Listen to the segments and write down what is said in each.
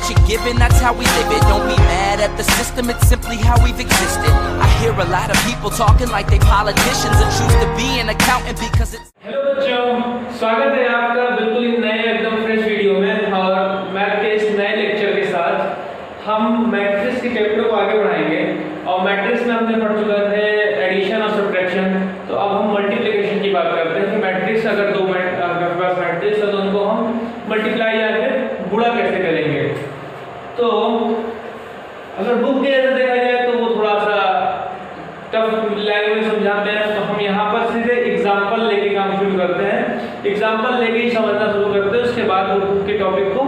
what you're given, that's how we live it. Don't be mad at the system, it's simply how we've existed. I hear a lot of people talking like they politicians and choose to be an accountant because it's... hello बच्चों, स्वागत है आपका बिल्कुल ही नए एकदम fresh video में। और math के इस नए लेक्चर के साथ हम मैट्रिक्स के चैप्टर को आगे बढ़ाएंगे। और मैट्रिक्स में हमने पढ़ चुका है एडिशन और सब्ट्रैक्शन। तो अब हम मल्टीप्लिकेशन की बात करते हैं कि मैट्रिक्स अगर दो मैट्रिक्स है तो उनको हम मल्टीप्लाई या फिर गुणा कैसे करेंगे। तो अगर बुक के अंदर देखा जाए तो वो थोड़ा सा टफ लैंग्वेज समझाते हैं, तो हम यहाँ पर सीधे एग्जांपल लेके काम शुरू करते हैं। एग्जांपल लेके ही समझना शुरू करते हैं, उसके बाद वो बुक के टॉपिक को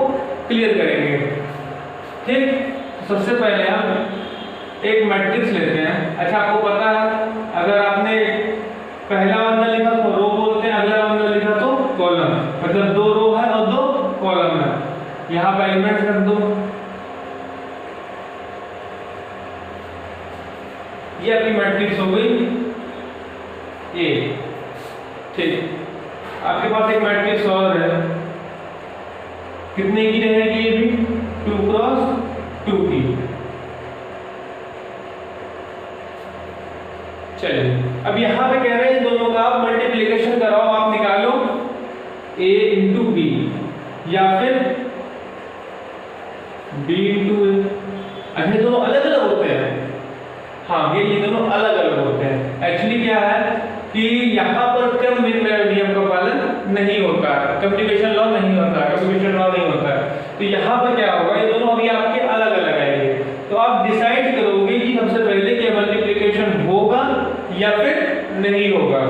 क्लियर करेंगे। ठीक, सबसे पहले हम एक मैट्रिक्स लेते हैं। अच्छा, आपको पता है अगर आपने पहला बंदा लिखा तो रो बोलते हैं, अगला बंदा लिखा तो कॉलम, मतलब दो रो है और दो कॉलम है। यहाँ पर एलिमेंट्स रख दो, ये आपकी मैट्रिक्स हो गई ये। ठीक, आपके पास एक मैट्रिक्स और है, कितने की रहेगी ये भी? 2 क्रॉस 2 की। चलिए, अब यहाँ पे कह रहे हैं इन दोनों का आप मल्टीप्लिकेशन कराओ, आप निकालो a इंटू बी या फिर b इंटू a। अच्छा, दोनों अलग अलग होते हैं। हाँ, ये दोनों अलग अलग होते हैं। एक्चुअली क्या है कि यहाँ पर क्रम नियम का पालन नहीं होता है, कम्युनिकेशन लॉ नहीं होता है, कम्युनिकेशन लॉ नहीं होता है। तो यहाँ पर क्या होगा, ये दोनों अभी आपके अलग अलग आएंगे। तो आप डिसाइड करोगे कि सबसे पहले क्या मल्टीप्लिकेशन होगा या फिर नहीं होगा।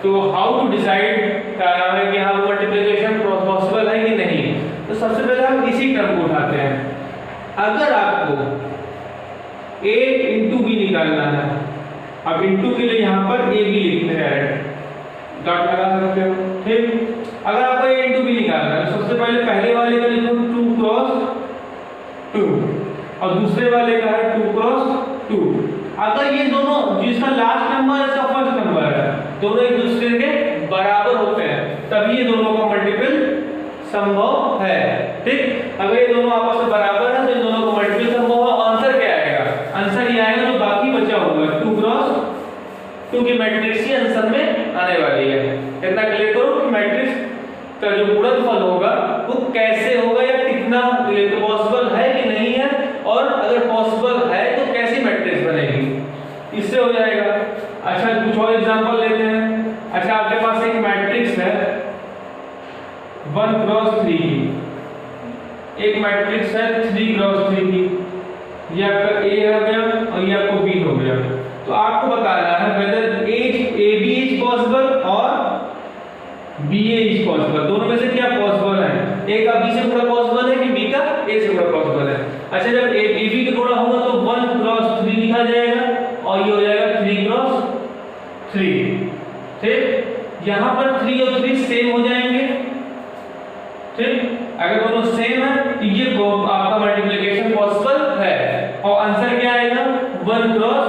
तो हाउ टू डिसाइड क्या है कि हाँ मल्टीप्लिकेशन पॉसिबल है कि नहीं। तो सबसे पहले हम इसी क्रम को उठाते हैं। अगर आपको a इंटू बी निकालना है, अब इंटू के लिए यहाँ पर a b लिखते हैं, डॉट लगा सकते हो। ठीक, अगर आपको a इंटू बी निकालना है, सबसे पहले वाले का लिखो 2 क्रॉस 2 और दूसरे वाले का है 2 क्रॉस 2। अगर ये दोनों, जिसका लास्ट नंबर है इसका फर्स्ट नंबर है, दोनों एक दूसरे के बराबर होते हैं, तभी ये दोनों का मल्टीपल संभव है। ठीक, अगर ये दोनों आपस में बराबर है तो इन दोनों का मल्टीपल संभव है। आंसर क्या आएगा? आंसर ये आएगा जो बाकी बचा होगा 2 क्रॉस 2 की मैट्रिक्स ही आंसर में आने वाली है। इतना क्लियर करो कि मैट्रिक्स का जो गुणनफल होगा वो कैसे होगा या कितना पॉसिबल है कि नहीं है, और अगर पॉसिबल है तो कैसी मैट्रिक्स बनेगी, इससे हो जाएगा। अच्छा, कुछ और एग्जांपल लेते हैं। अच्छा, आपके पास एक मैट्रिक्स है 1 क्रॉस 3 की, एक मैट्रिक्स है 3 क्रॉस 3 की। ये आपका A हो गया और ये आपको B हो गया। तो आपको बताना है whether AB is possible और BA is possible, दोनों में से क्या पॉसिबल है। A का B से गुणा पॉसिबल है कि B का A से गुणा पॉसिबल है। अच्छा, जब AB का गुणा होगा तो 1 क्रॉस 3 लिखा जाएगा और ये हो जाएगा 3 क्रॉस 3। ठीक, यहाँ पर 3 और 3 सेम हो जाएंगे। ठीक, अगर दोनों सेम है तो ये आपका मल्टीप्लिकेशन पॉसिबल है। और आंसर क्या आएगा? 1 क्रॉस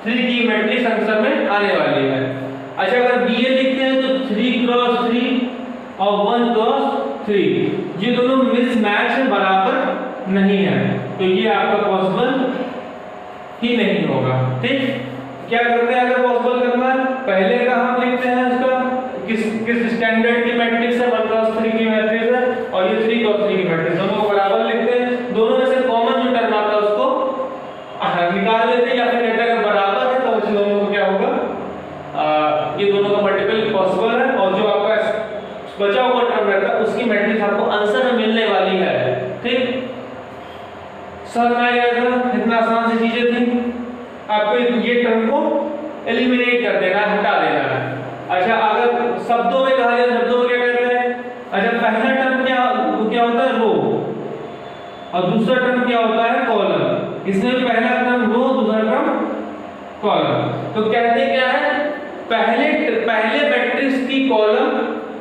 3 की मैट्रिक्स आंसर में आने वाली है। अच्छा, अगर BA लिखते हैं तो 3 क्रॉस 3 और 1 क्रॉस 3, ये दोनों मिसमैच है, बराबर नहीं है, तो ये आपका पॉसिबल ही नहीं होगा। ठीक, क्या करते हैं अगर पॉसिबल करना है? पहले का हम लिखते हैं उसका किस स्टैंडर्ड की मैट्रिक्स है, 1 क्रॉस 3 की मैट्रिक्स है, और ये 3 क्रॉस 3 की मैट्रिक्स, दोनों को बराबर लिखते हैं। दोनों में से कॉमन जो टर्म आता है उसको निकाल लेते हैं, या फिर कहते हैं अगर बराबर है तो उस दोनों को क्या होगा, ये दोनों का मल्टीपल पॉसिबल है, और जो आपका बचा हुआ टर्म रहता है उसकी मैट्रिक्स आपको आंसर में मिलने वाली है। ठीक, समझ में आया था? इतना आसान सी चीजें थी। आपको ये टर्म को एलिमिनेट कर देना है, हटा देना है। अच्छा, अगर शब्दों में कहा जाए, शब्दों में क्या कहते हैं? अच्छा, पहला टर्म क्या होता है? रो, और दूसरा टर्म क्या होता है? कॉलम। इसमें पहला टर्म रो, दूसरा टर्म कॉलम। तो कहते क्या है, पहले मैट्रिक्स की कॉलम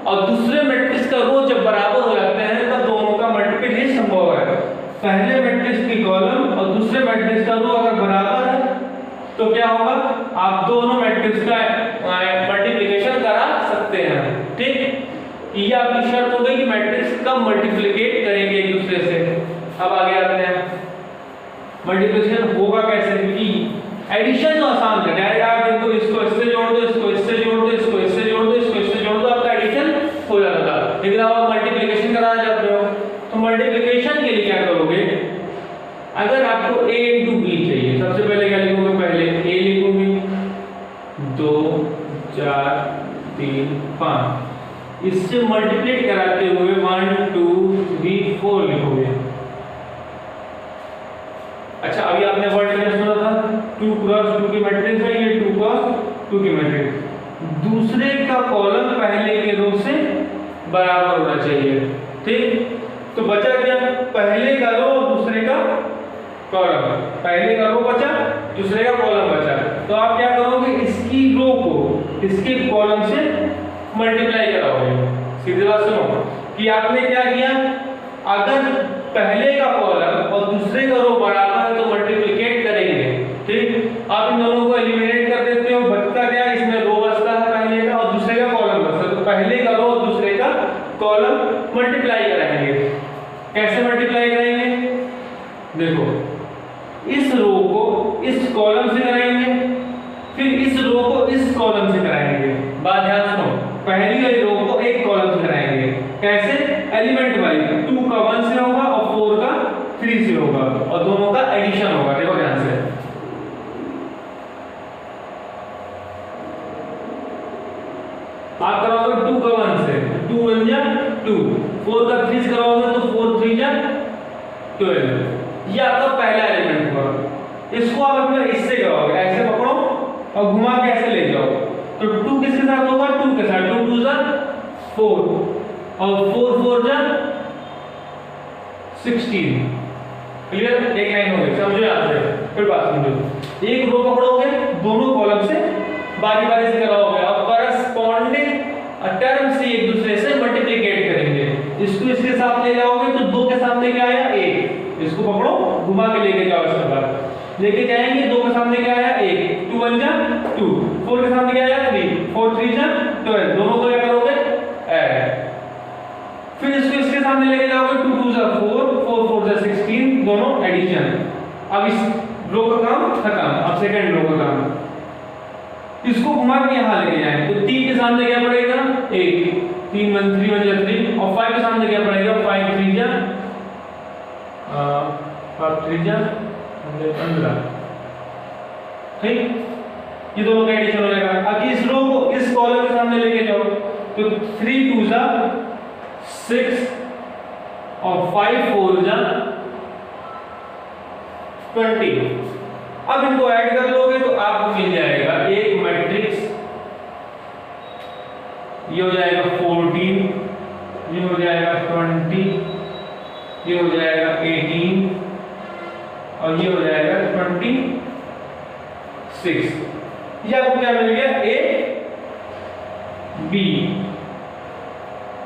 और दूसरे मैट्रिक्स का रो जब बराबर हो जाते हैं तब दोनों का मल्टीपल ही संभव है। पहले मैट्रिक्स की कॉलम और दूसरे मैट्रिक्स का रो अगर बराबर है तो क्या होगा, आप दोनों मैट्रिक्स का मल्टीप्लिकेशन करा सकते हैं। ठीक, ये आपकी शर्त हो गई कि मैट्रिक्स कब मल्टीप्लिकेट करेंगे एक दूसरे से। अब मल्टीप्लिकेशन होगा कैसे, क्योंकि एडिशन तो आसान है, डायरेक्ट आप इनको इसको इससे जोड़ दो, इसको इससे जोड़ दो, इसको इससे जोड़ दो, इसको इससे जोड़ दो, आपका एडिशन हो जाता था। लेकिन अब आप मल्टीप्लिकेशन कराना चाहते हो तो मल्टीप्लिकेशन के लिए क्या करोगे, अगर आपको a इंटू बी चाहिए, सबसे पहले क्या लिखोगे, पहले a लिखोगे, 2 4 3 5, इससे मल्टीप्लिकेट कराते हुए 1 2 3 4 लिखोगे। अच्छा अभी आपने वर्ड टेंस सुना था 2 क्रॉस 2 की मैट्रिक्स है, ये 2 क्रॉस 2 की मैट्रिक्स, दूसरे का कॉलम पहले के रो से बराबर होना चाहिए, ठीक। तो बचा क्या, पहले का रो और दूसरे का कॉलम, पहले का रो बचा, दूसरे का कॉलम बचा, तो आप क्या करोगे, इसकी रो को इसके कॉलम से मल्टीप्लाई कराओगे। सीधी बात सुनो कि आपने क्या किया, अगर पहले का कॉलम और दूसरे का रो बराबर है तो मल्टीप्लिकेट करेंगे, ठीक। आप इन दोनों को एलिमिनेट कर देते हो, बचता क्या, इसमें रो बचता है पहले का और दूसरे का कॉलम बचता है, तो पहले का रो और दूसरे का कॉलम मल्टीप्लाई कराएंगे। कैसे मल्टीप्लाई करेंगे, देखो इस रो को इस कॉलम से कराएंगे, फिर इस रो को इस कॉलम से कराएंगे। बात ध्यान सुनो, पहली वाली रो को एक कॉलम से कराएंगे, कैसे, एलिमेंट वाइज, 2 का 1 से होगा और 4 का 3 से होगा और दोनों का एडिशन होगा। देखो ध्यान से, आप कराओगे 2 का 1 से, 2 1 जा 2, 4 का 3 से कराओगे तो 4 3 जा 12, ये आपका पहला एलिमेंट हुआ। इसको आप अपने इससे कराओगे, ऐसे पकड़ो और घुमा के ऐसे ले जाओ, तो 2 किसके साथ होगा, 2 के साथ, 2 2 जा 4 और 4 4 जा 16, क्लियर, एक लाइन हो गई, समझो यहाँ से। फिर बात समझो, एक रो पकड़ोगे, दोनों कॉलम से बारी बारी से कराओगे और करस्पॉन्डिंग टर्म से एक दूसरे से मल्टीप्लिकेट करेंगे। इसको इसके साथ ले जाओगे तो 2 के सामने क्या आया, 1, इसको पकड़ो घुमा के लेके जाओ, इसके बाद लेके जाएंगे, 2 के सामने क्या आया, 1, 2 1 जा 2, 4 के सामने क्या आया, 3, 4 3 जा 12, दोनों को क्या करोगे, ऐड, फिर इसको इसके सामने लेके जाओगे, 2 2 जा 4, 4 4 जा 16, दोनों एडिशन। अब इस रो का काम खत्म, अब सेकंड रो का काम, इसको घुमा के यहाँ लेके जाएंगे, तो 3 के सामने क्या पड़ेगा, 1, 3 1 3 1 जा 3, और 5 के सामने क्या पड़ेगा, 5 3 जा 5 3 जा 15, ठीक, ये दोनों का एडिशन हो जाएगा। अब इस रो को इस कॉलम के सामने लेके जाओ, तो 3 2 जा 6 और 5 4 जा 20। अब इनको ऐड कर लोगे तो आपको मिल जाएगा एक मैट्रिक्स, ये हो जाएगा 14, ये हो जाएगा 20, ये हो जाएगा 18 और ये हो जाएगा 26। ये आपको क्या मिल गया, ए बी,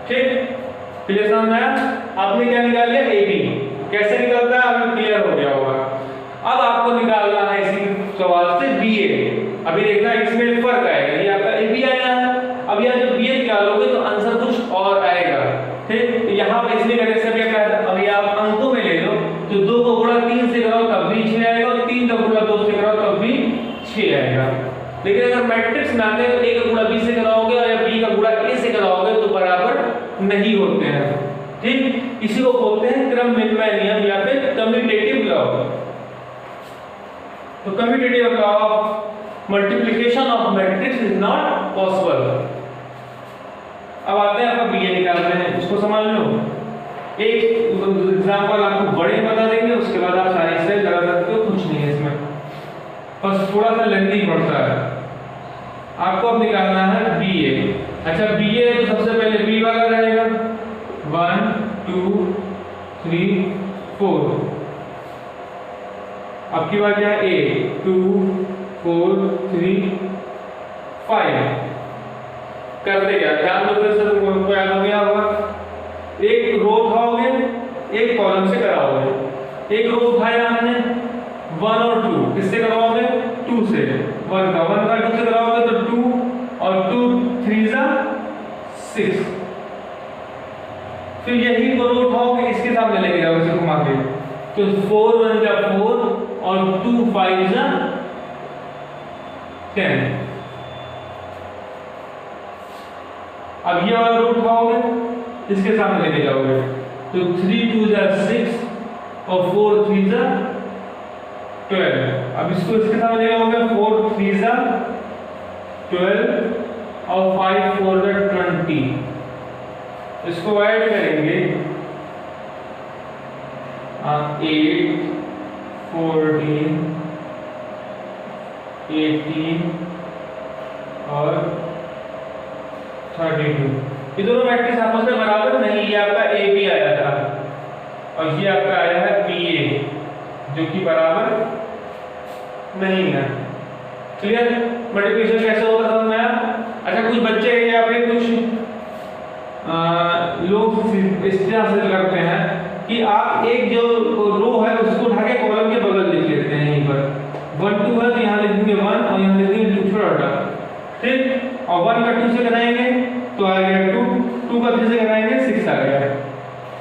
ठीक, क्लियर समझ में आया। आपने क्या निकाल लिया, ए बी, कैसे निकलता है आपको क्लियर हो गया होगा। अब आपको निकालना है इसी सवाल से बी ए। अभी देखना इसमें फर्क आएगा, ये आपका ए बी आया है, अब यहाँ जब बी ए निकालोगे तो आंसर कुछ और आएगा, ठीक। तो यहाँ पर इसलिए करने से क्या कहता है, अभी आप अंकों में ले लो तो 2 को गुणा 3 से करो तब भी 6 आएगा, और 3 का गुणा 2 से करो तब भी 6 आएगा। लेकिन अगर मैट्रिक्स में आते हैं तो a का गुणा b से कराओगे और या b का गुणा a से कराओगे तो बराबर नहीं होते हैं, ठीक। इसी को बोलते हैं क्रम विनिमय नियम या फिर कम्यूटेटिव लॉ। तो commutative law of multiplication of matrix is not possible. अब आते हैं आपका बी ए निकाल रहे हैं, इसको समझ लो। एक एग्जांपल आपको बड़े बता देंगे, उसके बाद आप सारी से लगा सकते हो, कुछ नहीं है इसमें, बस थोड़ा सा लेंथी पड़ता है। आपको अब निकालना है बी ए। अच्छा बी ए तो सबसे पहले बी वाला रहेगा, 1 2 3 4। अब की बात क्या है, ए 2 4 3 5। करते क्या, ध्यान दो, फिर से तुमको याद हो गया होगा। एक रो उठाओगे, एक कॉलम से कराओगे। एक रो उठाया हमने 1 और 2, किससे कराओगे, 2 से, 1 का 2 से कराओगे तो 2 और 2 3 जा 6। फिर यही को रो उठाओगे, इसके सामने लेके जाओगे, इसे घुमा के, तो 4 1 जा 4 और 2 5 10। अब ये वाला रो उठाओगे, इसके सामने लेके जाओगे तो 3 2 6 और 4 3 12। अब इसको इसके सामने ले जाओगे, 4 3 12 और 5 4 20। इसको ऐड करेंगे 8 14 18 और 32। ये दोनों मैट्रिक्स आपस में बराबर नहीं, ये आपका ए बी आया था और ये आपका आया है बी ए, जो कि बराबर नहीं है। क्लियर? मल्टीप्लिकेशन कैसे होगा समझ में आया? अच्छा, कुछ बच्चे या फिर कुछ लोग इस तरह से करते हैं कि आप एक जो रो है उसको उठा के कॉलम के बगल लिख लेते हैं। यहीं पर 1 2 है तो यहाँ लिख देंगे 1 और यहाँ लिख देंगे 2 छोटा, ठीक। और 1 का 2 से कराएंगे तो आ गया 2, 2 का 3 से कराएंगे 6 आ गया,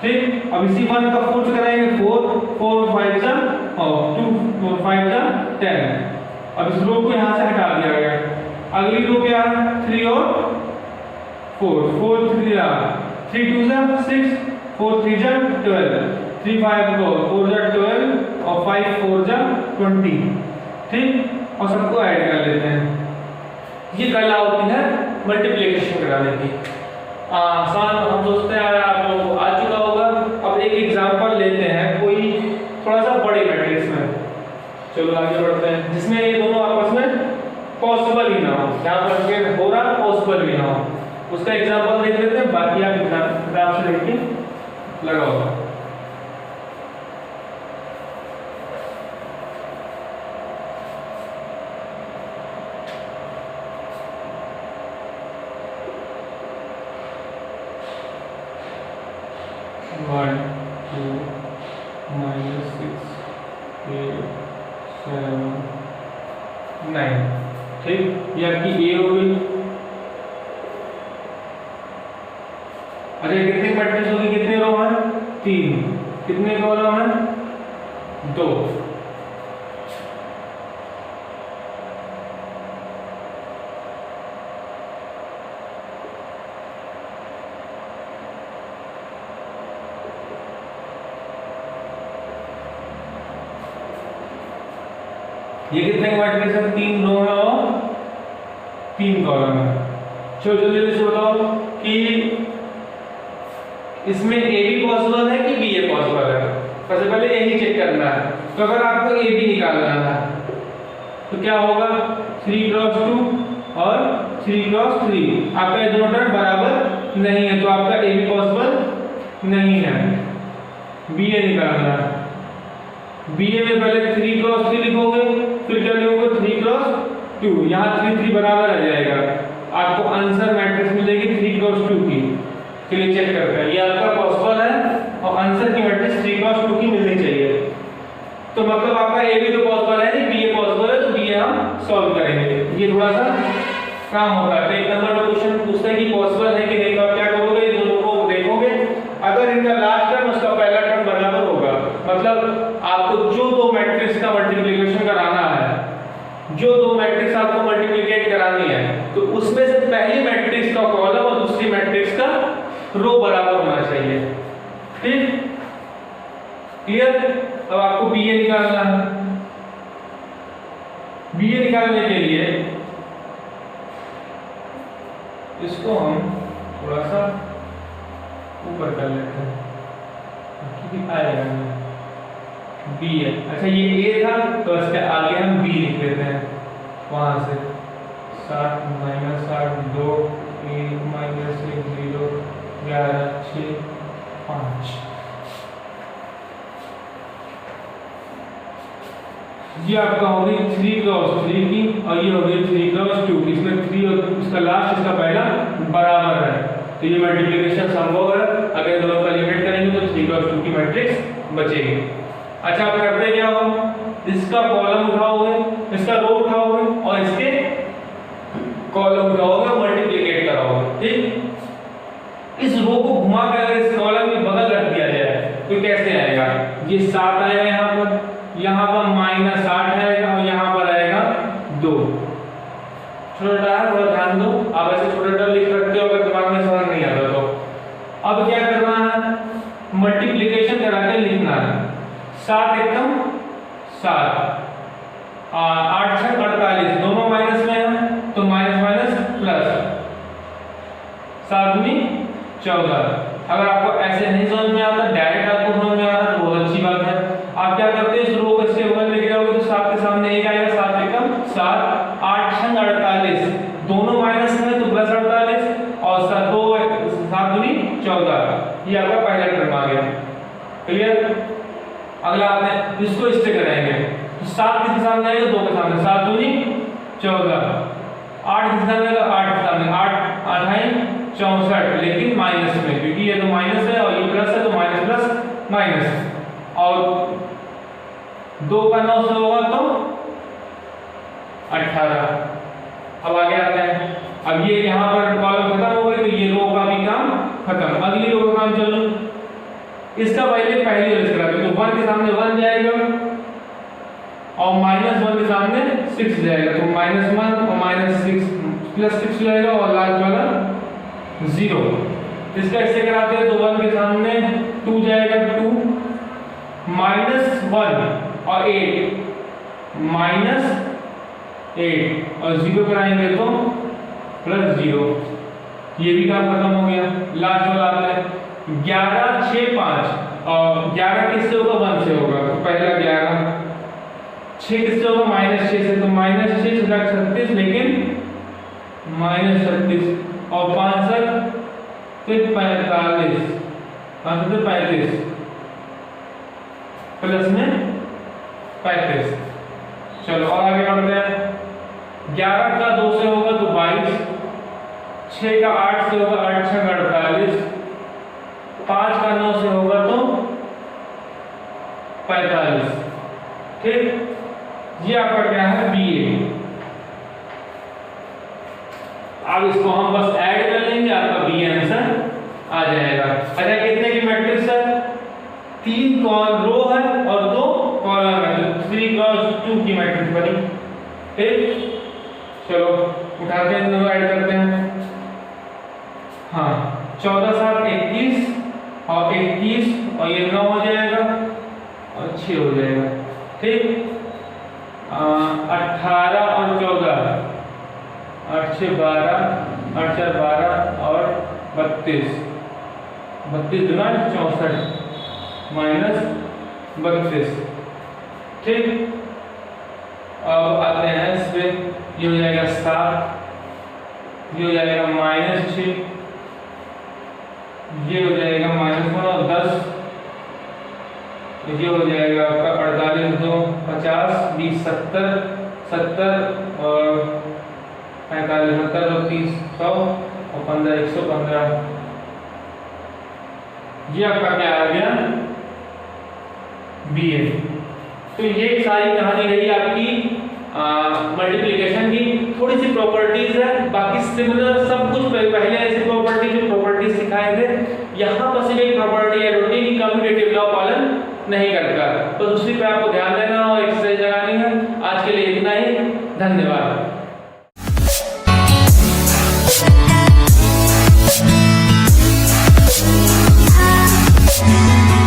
ठीक। अब इसी 1 का 4 से कराएंगे 4, 4 5 और 2 4 5 10। अब इस रो को यहाँ से हटा दिया गया। अगली रो क्या है? 3 और 4, 4 3 3 2 6, 4 3 12, 3 5 4 12 और 5 4 20, ठीक। और सबको ऐड कर लेते हैं। ये कला होती है मल्टीप्लिकेशन कराने की। आसान हम सोचते हैं आप लोगों को आ चुका होगा। अब एक एग्जांपल लेते हैं कोई थोड़ा सा बड़े मैट्रिक्स में। चलो आगे बढ़ते हैं, जिसमें ये दोनों आपस में पॉसिबल ही ना हो, जहाँ पर हो रहा पॉसिबल भी ना हो, उसका एग्जांपल देख लेते हैं। बाकी आप किताब से देख के लगाओ। One, 2, -6, 8, 7, 9, ठीक। ये आपकी ए हो गई। अच्छा, कितने मैट्रिक्स होगी, कितने रो हैं? 3। कितने कॉलम हैं? 2। ये कितने मैट्रिक्स है? 3 रो है और 3 कॉलम है। चलो जल्दी से बताओ कि इसमें ए भी पॉसिबल है कि बी ए पॉसिबल है। सबसे पहले यही चेक करना है। तो अगर आपको ए बी निकालना है तो क्या होगा? 3 क्रॉस 2 और 3 क्रॉस 3। आपका ये दोनों टर्म बराबर नहीं है तो आपका ए बी पॉसिबल नहीं है। बी ए निकालना है। बी ए में पहले 3 क्रॉस 3 लिखोगे, फिर क्या लिखोगे? 3 क्रॉस 2। यहाँ 3 3 बराबर आ जाएगा। आपको आंसर मैट्रिक्स मिलेगी 3 क्रॉस 2 की। चलिए चेक करते हैं। ये आपका पॉसिबल है और आंसर की मैट्रिक्स 3 क्रॉस 2 की मिलनी चाहिए। तो मतलब आपका ए भी तो पॉसिबल है, नहीं बी ए पॉसिबल है, तो बी ए हम सॉल्व करेंगे। ये थोड़ा सा काम होता है। तो एक नंबर का क्वेश्चन पूछता है कि पॉसिबल है कि नहीं, तो आप क्या करोगे? ये दोनों को देखोगे, अगर इनका लास्ट टर्म उसका पहला टर्म बराबर होगा, मतलब आपको जो दो मैट्रिक्स का मल्टीप्लिकेशन कराना है, जो दो मैट्रिक्स आपको मल्टीप्लिकेट करानी है, तो उसमें से पहली मैट्रिक्स का कॉलम और दूसरी मैट्रिक्स का रो बराबर होना चाहिए, ठीक। क्लियर? अब आपको बी ए निकालना है। बी ए निकालने के लिए इसको हम थोड़ा सा ऊपर कर लेते हैं क्योंकि आएगा बी है। अच्छा, ये ए था तो इसके आगे हम बी लिख लेते हैं। वहां से 7 - 8 2 1 - 1 0 11 6 5। ये आपका होगी 3 क्रॉस 3 की और ये होगी 3 क्रॉस 2 की। इसमें 3 और इसका लास्ट इसका पहला बराबर है, तो ये मल्टीप्लिकेशन संभव है। अगर दोनों का लिमिट करेंगे तो 3 क्रॉस 2 की मैट्रिक्स बचेगी। अच्छा, आप करते क्या हो? इसका कॉलम उठाओगे, इसका रो उठाओगे और इसके कॉलम उठाओगे और मल्टीप्लिकेट कराओगे, ठीक। इस रो को घुमा कर अगर इस कॉलम के बगल रख दिया जाए तो कैसे आएगा? ये 7 आएगा यहाँ पर -8 आएगा और यहाँ पर आएगा 2। छोटा है, थोड़ा ध्यान दो। आप ऐसे छोटा लिख सकते हो अगर दिमाग में समझ नहीं आता तो। अब क्या करना है, मल्टीप्लिकेशन करा के लिखना है। 7 एकम 7, 8 6 48, दोनों माइनस में है तो माइनस माइनस प्लस, 7 दूनी 14। अगर आपको ऐसे नहीं समझ में आता, डायरेक्ट आपको समझ में आ रहा तो बहुत अच्छी बात है। आप क्या करते हैं, इस रो को इसके बगल में गिराओगे तो 7 के सामने 1 आएगा, 7 एकम 7, 8 6 48, दोनों माइनस में तो प्लस 48 और 7 दूनी 14। ये आपका पहला टर्म आ गया। क्लियर? अगला आपने इसको इससे कराएंगे तो 7 किसके सामने आएगा, 2 के सामने, 7 दूनी 14, 8 किसके सामने आएगा, 8 के सामने, 8 8 64, लेकिन माइनस में, क्योंकि ये तो माइनस है और ये प्लस है तो माइनस प्लस माइनस, और 2 का 9 से होगा तो 18। अब आगे आते हैं। अब ये यहाँ पर कॉलम खत्म हो गई तो ये रो का भी काम खत्म। अगली रो का काम चलो, इसका पहले पहली वाले से कराते हैं। तो 1 के सामने 1 जाएगा और -1 के सामने 6 जाएगा, तो -1 और -6 +6 जाएगा और लास्ट वाला 0। इसका इससे कराते हैं तो 1 के सामने 2 जाएगा, 2 -1 और 8 -8 और 0 कराएंगे तो +0। ये भी काम खत्म हो गया। लास्ट वाला आता है 11 6 5 और 11 किससे होगा, 1 से होगा, तो पहला 11, 6 किससे होगा, -6 से, तो -6 36, लेकिन -36 और 5 फिर 45, 5 से 35 प्लस में 35। चलो और आगे बढ़ते हैं। 11 का 2 से होगा तो 22, 6 का 8 से होगा, 8 6 48, 5 का 9 से होगा तो 45। ठीक, ये आपका क्या है, BA। अब इसको हम बस ऐड कर लेंगे, आपका B आंसर आ जाएगा। अच्छा, कितने की मैट्रिक्स है, 3 रो है और 2 कॉलम है, तो 3 × 2 की मैट्रिक्स बनी। ठीक, चलो उठाते हैं, दोनों ऐड करते हैं। हाँ, 14 7 21 और 21 और ये 9 हो जाएगा और 6 हो जाएगा। ठीक, 18 और 14, 8 6 12, 8 4 12 और 32, 32 दूना 64 -32। ठीक, अब आते हैं इस पे, ये हो जाएगा 7, ये हो जाएगा -6, ये हो जाएगा -1 और 10, ये हो जाएगा आपका 48 2 50 20 70 70 और 45 70 और 30 100 और 15 115। ये आपका क्या आ गया, BA। तो ये सारी कहानी रही आपकी मल्टीप्लिकेशन की। थोड़ी सी प्रॉपर्टीज है, बाकी सिमिलर सब कुछ पहले ऐसे प्रॉपर्टीज सिखाए थे। यहाँ पर सिर्फ एक प्रॉपर्टी है, रोटेटिंग कम्यूटेटिव लॉ पालन नहीं करता, तो दूसरी पे आपको ध्यान देना और एक्सरसाइज लगानी है। आज के लिए इतना ही, धन्यवाद।